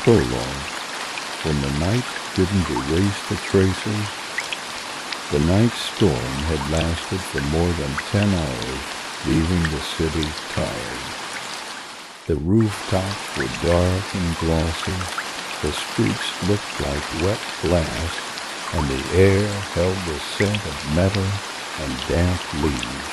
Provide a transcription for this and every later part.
Prologue. When the night didn't erase the traces, the night storm had lasted for more than 10 hours, leaving the city tired. The rooftops were dark and glossy, the streets looked like wet glass, and the air held the scent of metal and damp leaves.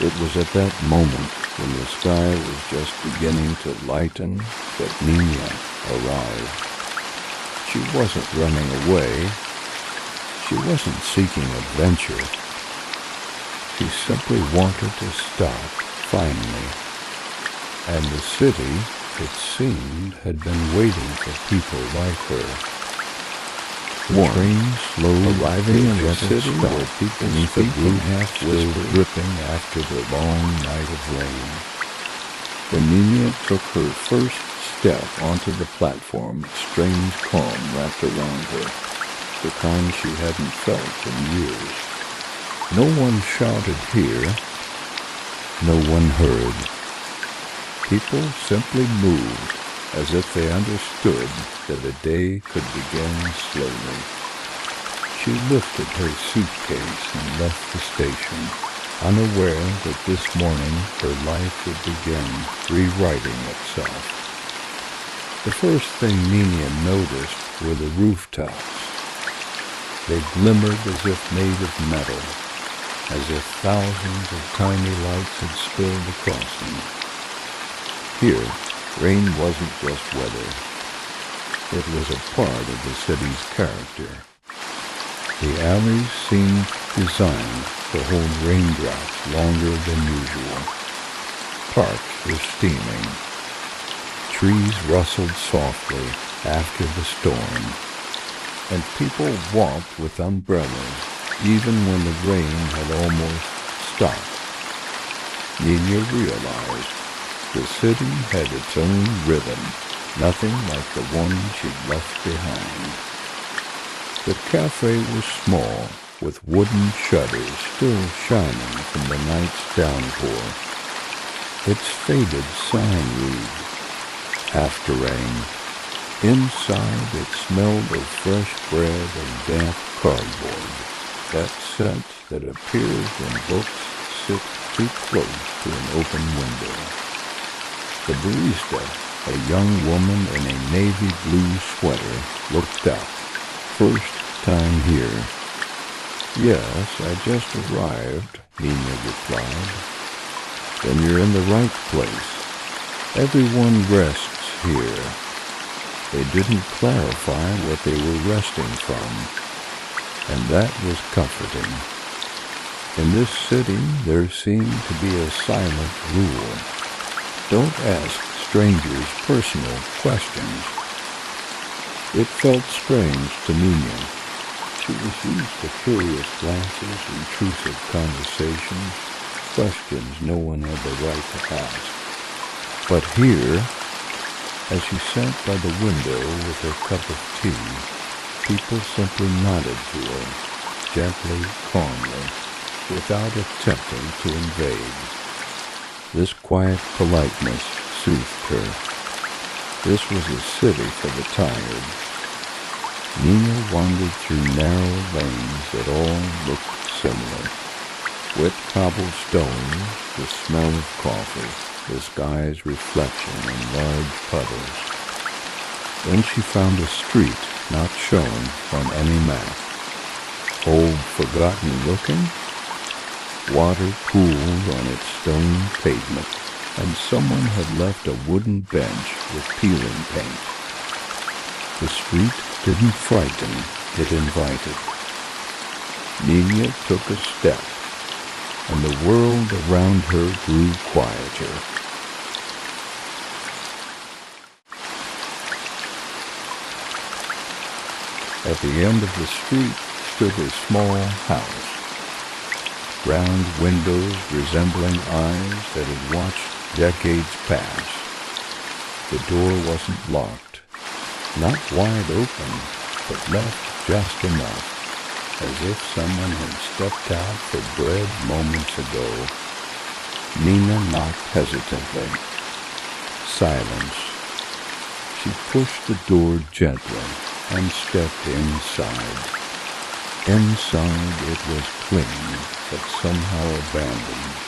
It was at that moment, when the sky was just beginning to lighten, that Nina arrived. She wasn't running away. She wasn't seeking adventure. She simply wanted to stop, finally. And the city, it seemed, had been waiting for people like her. The train slowly arriving in the city where people's feet and half-still dripping after the long night of rain. When Nina took her first step onto the platform, a strange calm wrapped around her, the kind she hadn't felt in years. No one shouted here. No one heard. People simply moved, as if they understood that a day could begin slowly. She lifted her suitcase and left the station, unaware that this morning her life would begin rewriting itself. The first thing Nina noticed were the rooftops. They glimmered as if made of metal, as if thousands of tiny lights had spilled across them. Here, rain wasn't just weather. It was a part of the city's character. The alleys seemed designed to hold raindrops longer than usual. Parks were steaming. Trees rustled softly after the storm, and people walked with umbrellas even when the rain had almost stopped. Nina realized the city had its own rhythm, nothing like the one she'd left behind. The cafe was small, with wooden shutters still shining from the night's downpour. Its faded sign read, "After rain." Inside it smelled of fresh bread and damp cardboard, that scent that appears when books sit too close to an open window. The barista, a young woman in a navy blue sweater, looked up. "First time here." "Yes, I just arrived," Nina replied. "Then you're in the right place. Everyone rests here." They didn't clarify what they were resting from, and that was comforting. In this city, there seemed to be a silent rule. Don't ask strangers personal questions. It felt strange to Nina. She was used to curious glances, intrusive conversations, questions no one had the right to ask. But here, as she sat by the window with her cup of tea, people simply nodded to her, gently, calmly, without attempting to invade. This quiet politeness soothed her. This was a city for the tired. Nina wandered through narrow lanes that all looked similar. Wet cobblestones, the smell of coffee, the sky's reflection in large puddles. Then she found a street not shown on any map. Old, forgotten-looking. Water pooled on its stone pavement, and someone had left a wooden bench with peeling paint. The street didn't frighten, it invited. Nina took a step, and the world around her grew quieter. At the end of the street stood a small house. Round windows resembling eyes that had watched decades pass. The door wasn't locked, not wide open, but left just enough, as if someone had stepped out for bread moments ago. Nina knocked hesitantly. Silence. She pushed the door gently and stepped inside. Inside it was clean, but somehow abandoned.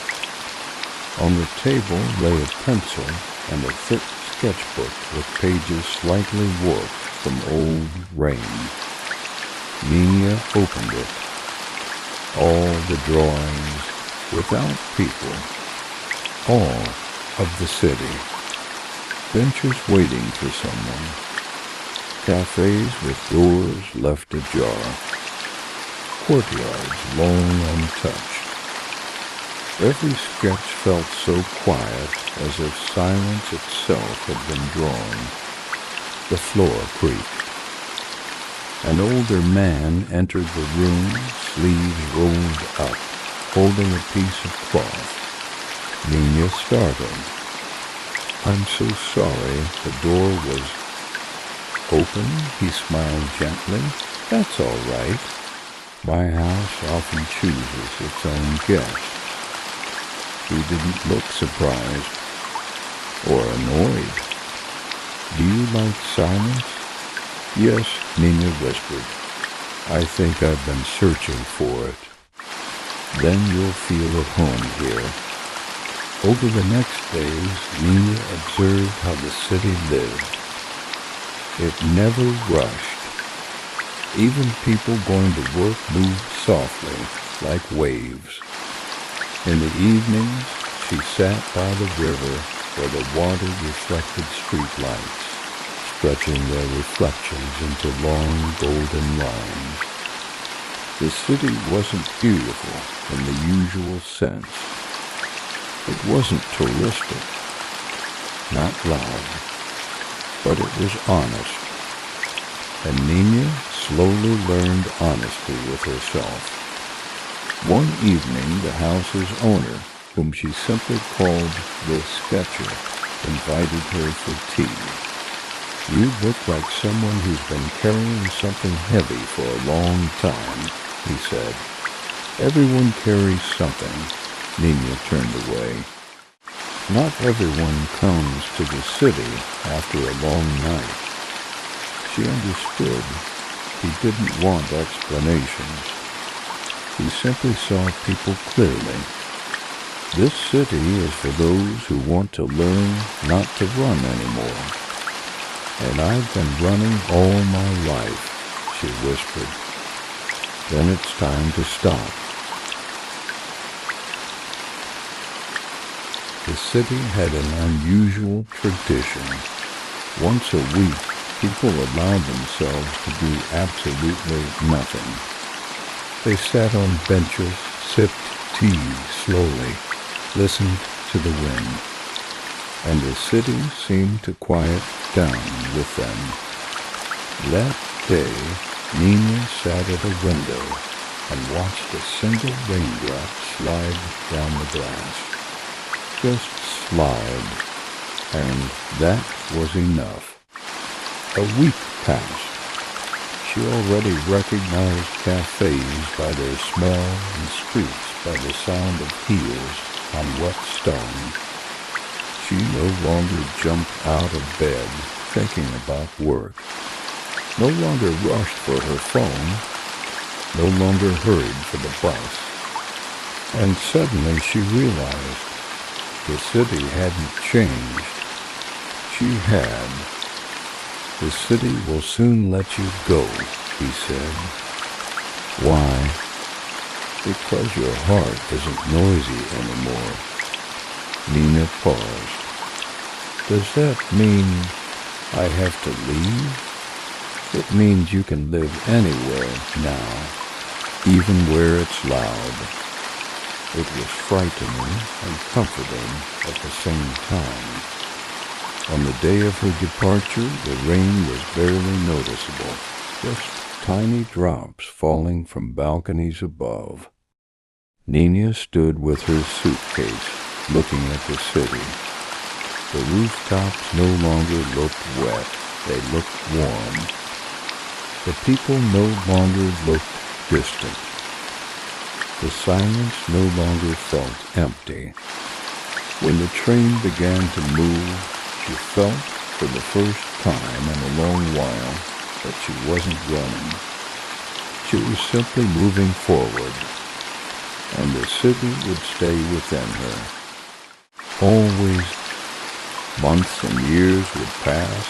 On the table lay a pencil and a thick sketchbook with pages slightly warped from old rain. Nina opened it. All the drawings, without people, all of the city. Benches waiting for someone. Cafes with doors left ajar. Courtyards long untouched. Every sketch felt so quiet, as if silence itself had been drawn. The floor creaked. An older man entered the room, sleeves rolled up, holding a piece of cloth. Nina startled. "I'm so sorry." The door was open. He smiled gently. "That's all right. My house often chooses its own guests." He didn't look surprised or annoyed. "Do you like silence?" "Yes," Nina whispered. "I think I've been searching for it." "Then you'll feel at home here." Over the next days, Nina observed how the city lived. It never rushed. Even people going to work moved softly, like waves. In the evenings, she sat by the river where the water reflected streetlights, stretching their reflections into long golden lines. The city wasn't beautiful in the usual sense. It wasn't touristic, not loud, but it was honest. And Nina slowly learned honesty with herself. One evening, the house's owner, whom she simply called the Sketcher, invited her for tea. "You look like someone who's been carrying something heavy for a long time," he said. "Everyone carries something." Nina turned away. Not everyone comes to the city after a long night. She understood. He didn't want explanations. He simply saw people clearly. This city is for those who want to learn not to run anymore. "And I've been running all my life," she whispered. "Then it's time to stop." The city had an unusual tradition. Once a week, people allowed themselves to do absolutely nothing. They sat on benches, sipped tea slowly, listened to the wind, and the city seemed to quiet down with them. That day, Nina sat at a window and watched a single raindrop slide down the glass. Just slide, and that was enough. A week passed. She already recognized cafes by their smell and streets by the sound of heels on wet stone. She no longer jumped out of bed thinking about work, no longer rushed for her phone, no longer hurried for the bus. And suddenly she realized the city hadn't changed. She had. "The city will soon let you go," he said. "Why?" "Because your heart isn't noisy anymore." Nina paused. "Does that mean I have to leave?" "It means you can live anywhere now, even where it's loud." It was frightening and comforting at the same time. On the day of her departure, the rain was barely noticeable, just tiny drops falling from balconies above. Nina stood with her suitcase, looking at the city. The rooftops no longer looked wet, they looked warm. The people no longer looked distant. The silence no longer felt empty. When the train began to move, she felt for the first time in a long while that she wasn't running. She was simply moving forward, and the city would stay within her. Always, months and years would pass.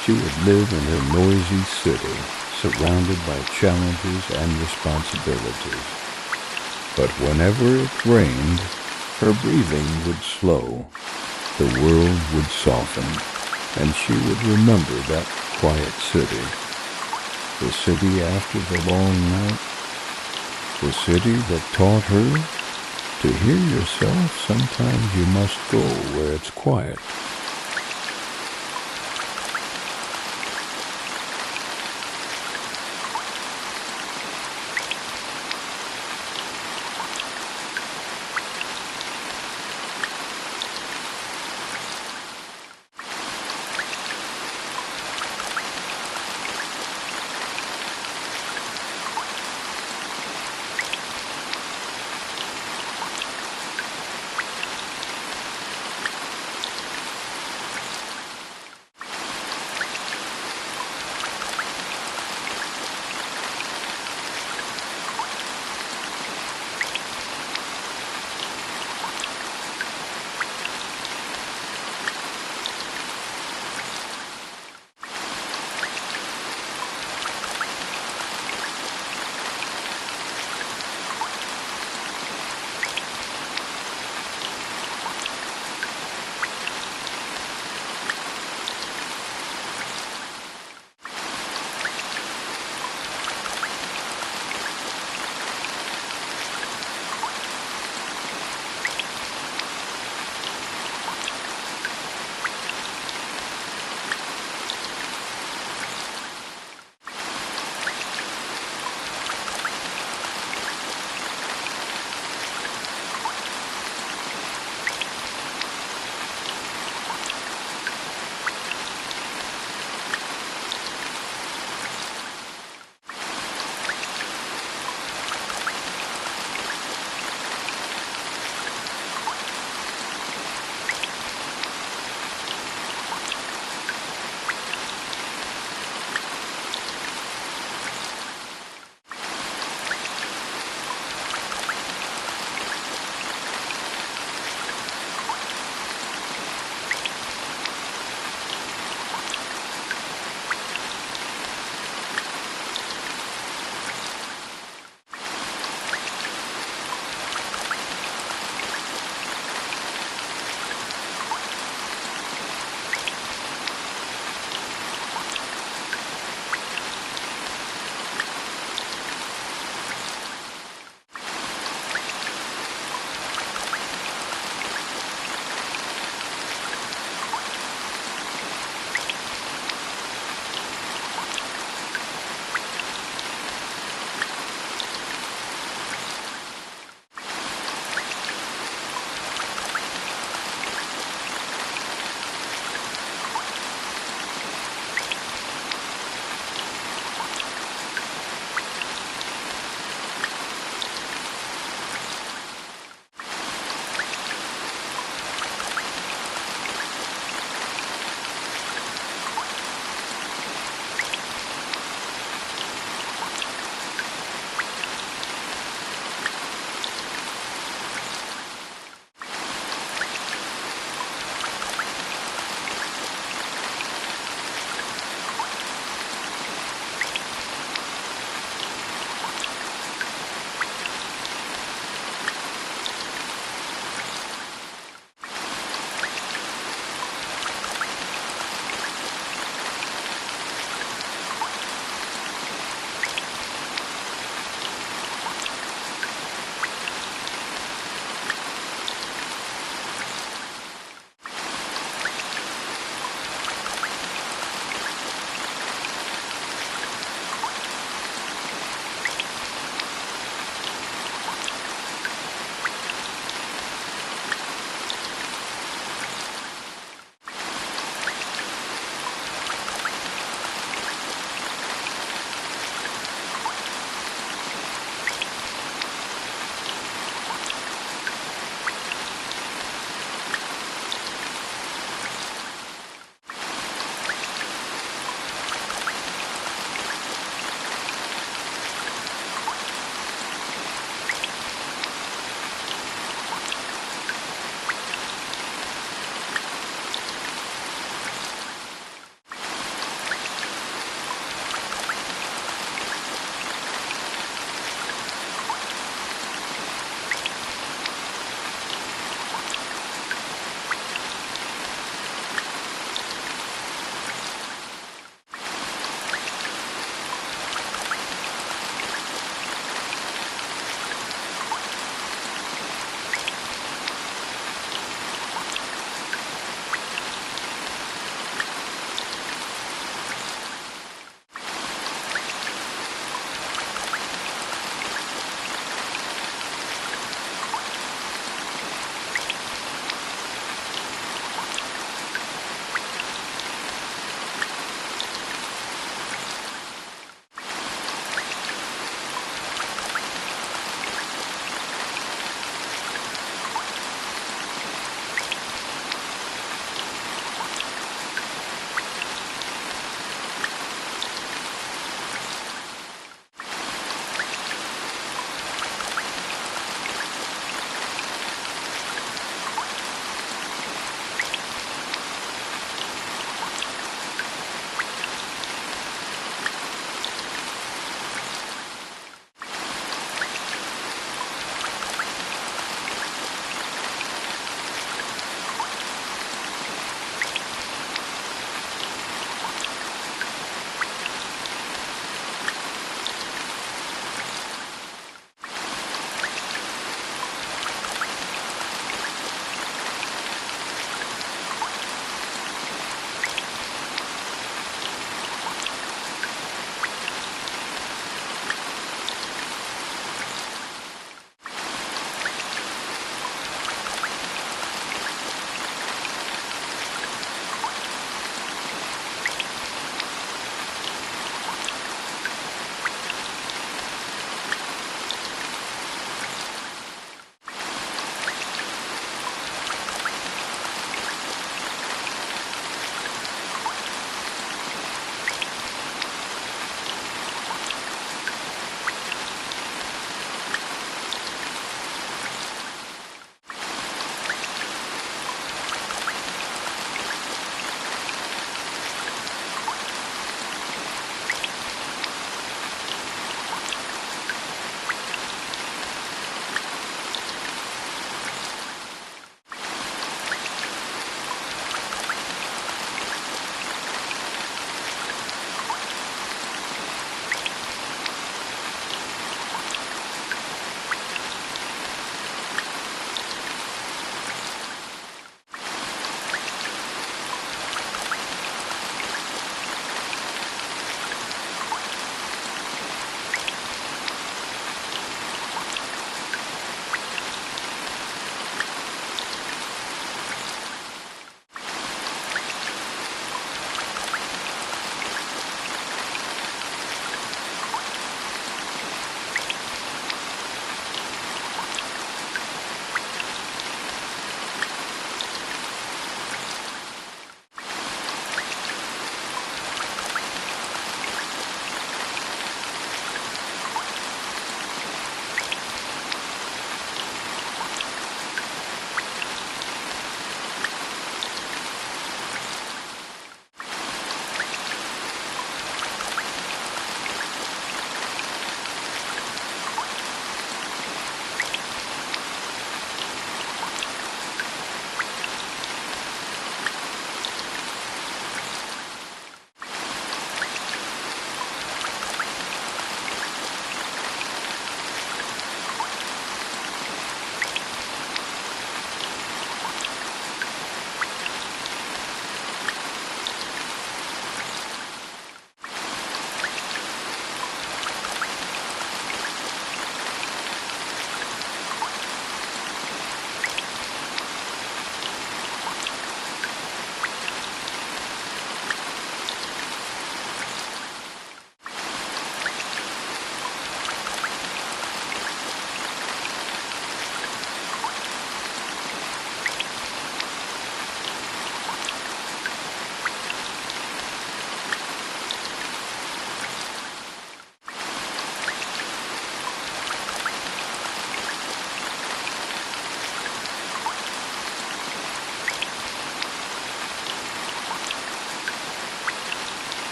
She would live in her noisy city, surrounded by challenges and responsibilities. But whenever it rained, her breathing would slow, the world would soften, and she would remember that quiet city. The city after the long night, the city that taught her to hear yourself. Sometimes you must go where it's quiet.